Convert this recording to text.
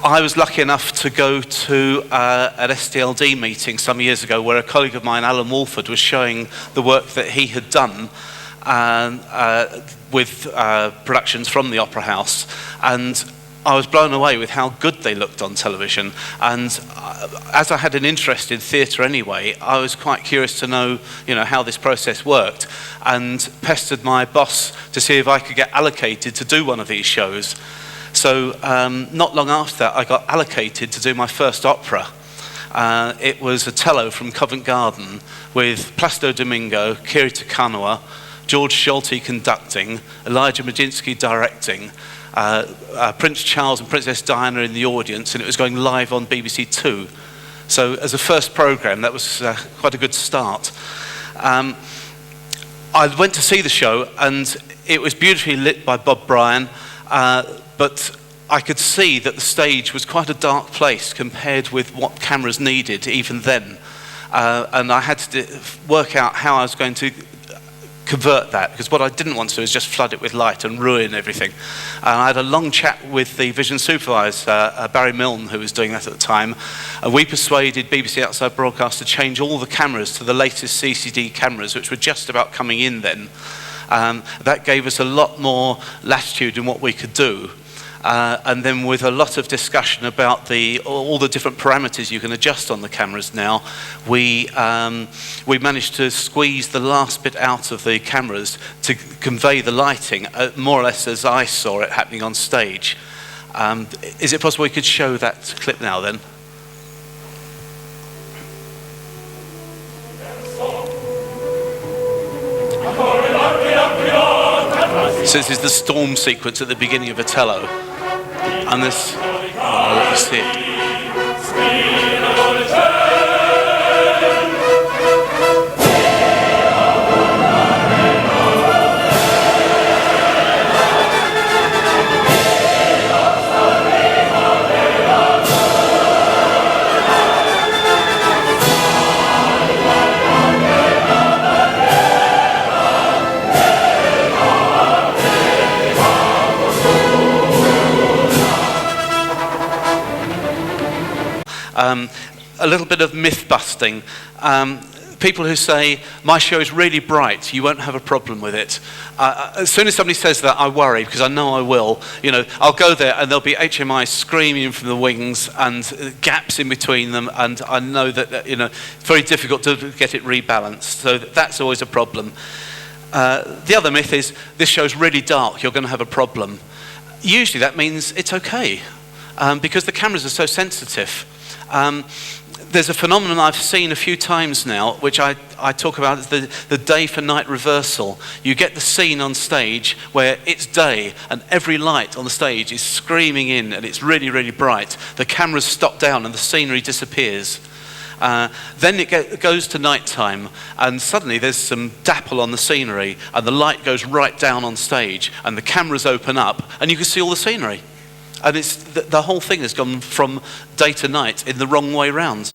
I was lucky enough to go to an SDLD meeting some years ago where a colleague of mine, Alan Walford, was showing the work that he had done with productions from the Opera House, and I was blown away with how good they looked on television. And as I had an interest in theatre anyway, I was quite curious to know, how this process worked, and pestered my boss to see if I could get allocated to do one of these shows. So not long after that, I got allocated to do my first opera. It was Otello from Covent Garden with Placido Domingo, Kiri Te Kanawa, George Schulte conducting, Elijah Madinsky directing, Prince Charles and Princess Diana in the audience, and it was going live on BBC Two. So as a first programme, that was quite a good start. I went to see the show, and it was beautifully lit by Bob Bryan, but I could see that the stage was quite a dark place compared with what cameras needed even then. And I had to work out how I was going to convert that, because what I didn't want to do is just flood it with light and ruin everything. I had a long chat with the vision supervisor, Barry Milne, who was doing that at the time, and we persuaded BBC Outside Broadcast to change all the cameras to the latest CCD cameras, which were just about coming in then. That gave us a lot more latitude in what we could do. And then with a lot of discussion about all the different parameters you can adjust on the cameras now, we managed to squeeze the last bit out of the cameras to convey the lighting, more or less as I saw it happening on stage. Is it possible we could show that clip now then? So this is the storm sequence at the beginning of Otello. And this, let me see it. A little bit of myth busting. People who say, my show is really bright, you won't have a problem with it. As soon as somebody says that, I worry, because I know I will. I'll go there and there'll be HMI screaming from the wings and gaps in between them, and I know that, it's very difficult to get it rebalanced. So that's always a problem. The other myth is, this show's really dark, you're going to have a problem. Usually that means it's okay, because the cameras are so sensitive. There's a phenomenon I've seen a few times now, which I talk about as the day for night reversal. You get the scene on stage where it's day and every light on the stage is screaming in and it's really, really bright. The cameras stop down and the scenery disappears. Then it goes to night time and suddenly there's some dapple on the scenery and the light goes right down on stage and the cameras open up and you can see all the scenery. And the whole thing has gone from day to night in the wrong way round.